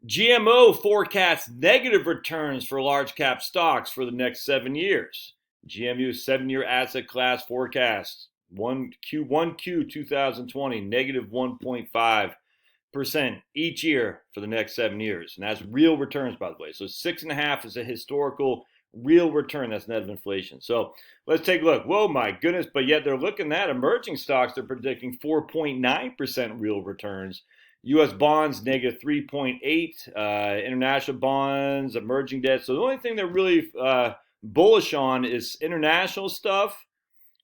GMO forecasts negative returns for large cap stocks for the next 7 years. GMU 7-year asset class forecast Q1Q 2020 negative 1.5% each year for the next 7 years. And that's real returns, by the way. So 6.5 is a historical real return. That's net of inflation. So let's take a look. Whoa, my goodness. But yet they're looking at emerging stocks. They're predicting 4.9% real returns. U.S. bonds, negative 3.8. International bonds, emerging debt. So the only thing they're really bullish on is international stuff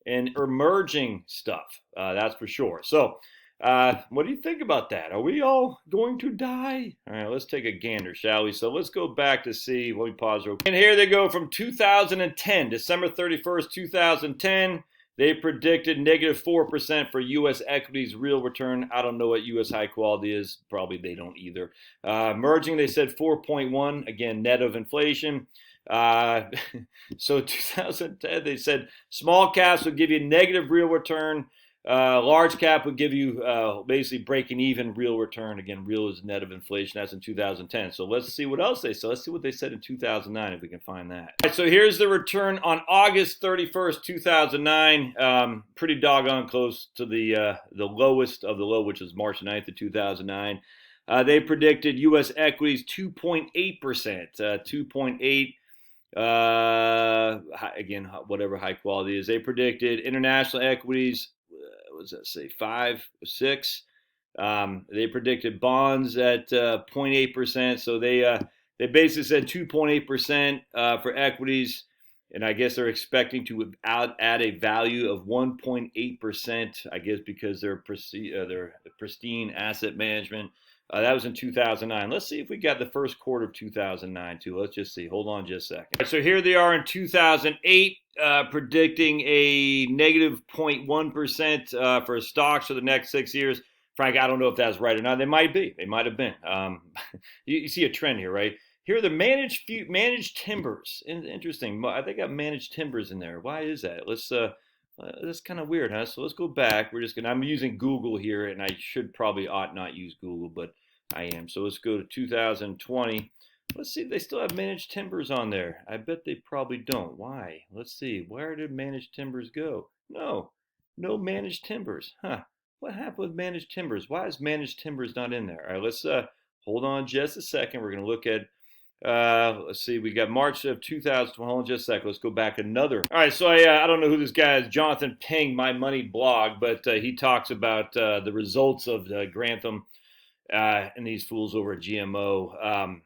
and emerging stuff. That's for sure. So what do you think about that? Are we all going to die? All right, let's take a gander, shall we? So let's go back to see. Let me pause real quick. And here they go from 2010, December 31st, 2010. They predicted negative 4% for U.S. equities real return. I don't know what U.S. high quality is. Probably they don't either. Emerging, they said 4.1, again, net of inflation. So 2010, they said small caps would give you negative real return. Large cap would give you basically breaking even real return. Again, real is net of inflation. That's in 2010. So let's see what else they said. Let's see what they said in 2009 if we can find that. All right, so here's the return on August 31st, 2009. Pretty doggone close to the lowest of the low, which is March 9th of 2009. They predicted U.S. equities 2.8%. 2.8. Again, whatever high quality is. They predicted international equities, what does that say, 5, 6. They predicted bonds at 0.8%. So they basically said 2.8% for equities, and I guess they're expecting to add a value of 1.8%. I guess because they're pristine asset management. That was in 2009. Let's see if we got the first quarter of 2009 too. Let's just see. Hold on just a second. Right, so here they are in 2008, predicting a negative 0.1% for stocks for the next 6 years. Frank, I don't know if that's right or not. They might be. They might have been. You see a trend here, right? Here are the managed timbers. Interesting. I think I got managed timbers in there. Why is that? That's kind of weird, huh? So let's go back. I'm using Google here, and I ought not use Google, but I am. So let's go to 2020. Let's see if they still have managed timbers on there. I bet they probably don't. Why? Let's see. Where did managed timbers go? No managed timbers. Huh? What happened with managed timbers? Why is managed timbers not in there? All right, let's hold on just a second. We're going to look at let's see, we got March of 2000. Hold on just a second. Let's go back another. All right, so I don't know who this guy is, Jonathan Ping, My Money blog, but he talks about the results of Grantham and these fools over at GMO.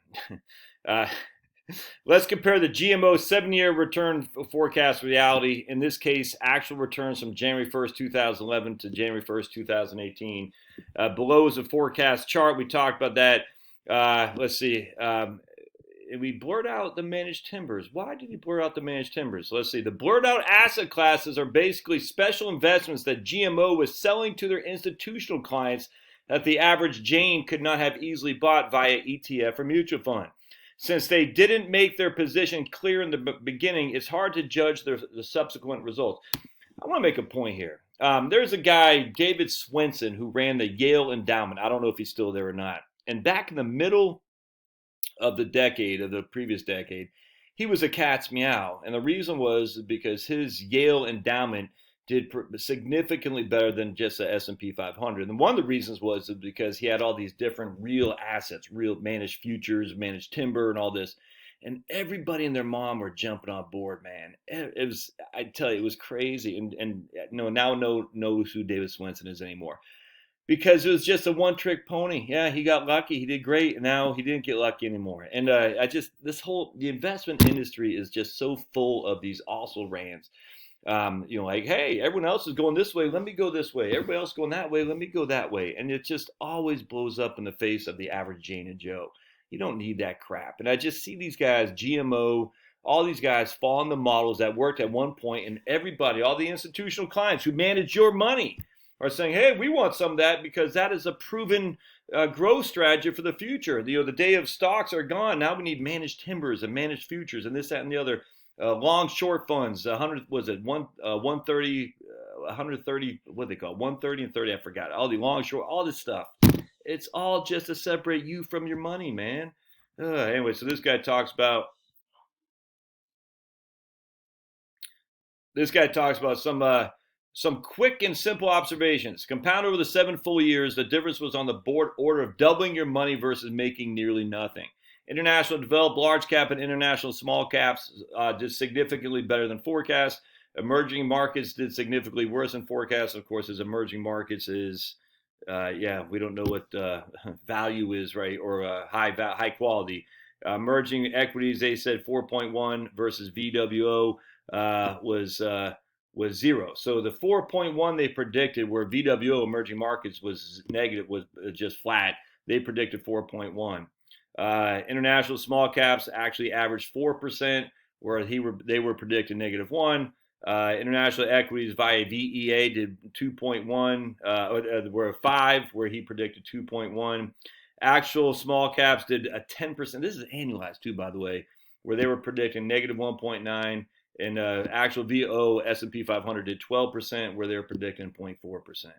Let's compare the GMO 7-year return forecast reality. In this case, actual returns from January 1st, 2011 to January 1st, 2018. Below is a forecast chart. We talked about that. Let's see. We blurred out the managed timbers. Why did he blur out the managed timbers? Let's see. The blurred out asset classes are basically special investments that GMO was selling to their institutional clients that the average Jane could not have easily bought via ETF or mutual fund. Since they didn't make their position clear in the beginning, it's hard to judge the subsequent results. I want to make a point here. There's a guy, David Swenson, who ran the Yale Endowment. I don't know if he's still there or not. And back in the middle of the previous decade, he was a cat's meow. And the reason was because his Yale Endowment did significantly better than just the S&P 500. And one of the reasons was because he had all these different real assets, real managed futures, managed timber, and all this. And everybody and their mom were jumping on board, man. It was, I tell you, it was crazy. And no knows who David Swenson is anymore. Because it was just a one-trick pony. Yeah, he got lucky. He did great. And now he didn't get lucky anymore. And the investment industry is just so full of these also-rans. Like, hey, everyone else is going this way. Let me go this way. Everybody else is going that way. Let me go that way. And it just always blows up in the face of the average Jane and Joe. You don't need that crap. And I just see these guys, GMO, all these guys fall in the models that worked at one point, and everybody, all the institutional clients who manage your money are saying, hey, we want some of that because that is a proven growth strategy for the future. The day of stocks are gone. Now we need managed timbers and managed futures and this, that, and the other. Long short funds, 130, 130, what they call 130 and 30, I forgot. All the long short, all this stuff. It's all just to separate you from your money, man. Anyway, so this guy talks about some quick and simple observations. Compound over the 7 full years, the difference was on the board order of doubling your money versus making nearly nothing. International developed large cap and international small caps did significantly better than forecast. Emerging markets did significantly worse than forecast. Of course, as emerging markets is, we don't know what value is, right, or high quality. Emerging equities, they said 4.1 versus VWO was 0. So the 4.1 they predicted, where VWO emerging markets was negative, was just flat. They predicted 4.1. International small caps actually averaged 4%, where they were predicting -1. International equities via VEA did 2.1, were 5, where he predicted 2.1. Actual small caps did a 10%. This is annualized too, by the way, where they were predicting -1.9. And actual VO S&P 500 did 12%, where they're predicting 0.4%.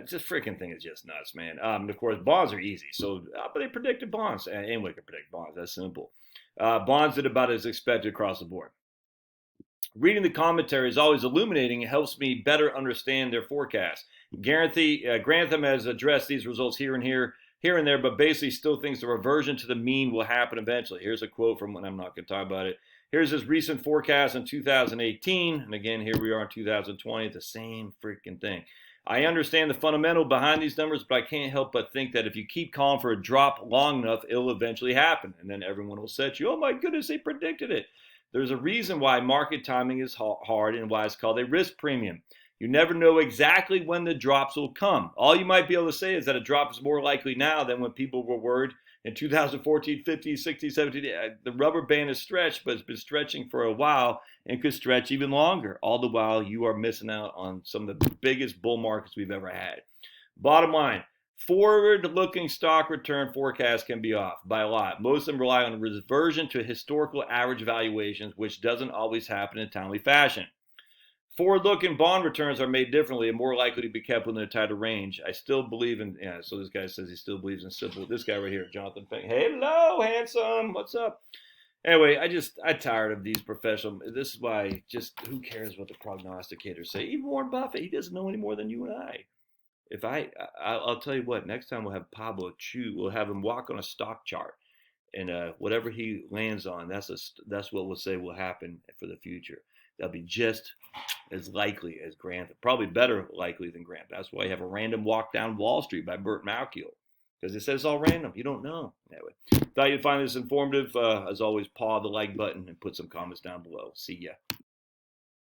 This freaking thing is just nuts, man. Of course, bonds are easy. So, but they predicted bonds. Anyone can predict bonds. That's simple. Bonds did about as expected across the board. Reading the commentary is always illuminating. It helps me better understand their forecast. Grantham has addressed these results here and there, but basically still thinks the reversion to the mean will happen eventually. Here's a quote from when I'm not going to talk about it. Here's his recent forecast in 2018. And again, here we are in 2020. It's the same freaking thing. I understand the fundamental behind these numbers, but I can't help but think that if you keep calling for a drop long enough, it'll eventually happen. And then everyone will set you, oh my goodness, they predicted it. There's a reason why market timing is hard and why it's called a risk premium. You never know exactly when the drops will come. All you might be able to say is that a drop is more likely now than when people were worried in 2014, 15, 16, 17. The rubber band is stretched, but it's been stretching for a while and could stretch even longer. All the while, you are missing out on some of the biggest bull markets we've ever had. Bottom line, forward-looking stock return forecasts can be off by a lot. Most of them rely on a reversion to historical average valuations, which doesn't always happen in a timely fashion. Forward-looking bond returns are made differently and more likely to be kept within a tighter range. I still believe in, so this guy says he still believes in simple. This guy right here, Jonathan Fink. Hello, handsome. What's up? Anyway, I'm tired of these professional. This is why who cares what the prognosticators say? Even Warren Buffett, he doesn't know any more than you and I. I'll tell you what, next time we'll have Pablo Chu, we'll have him walk on a stock chart. And whatever he lands on, that's what we'll say will happen for the future. That'll be just as likely as Grant, probably better likely than Grant. That's why you have a random walk down Wall Street by Burt Malkiel, because it says it's all random. You don't know. Anyway, thought you'd find this informative. As always, paw the like button and put some comments down below. See ya.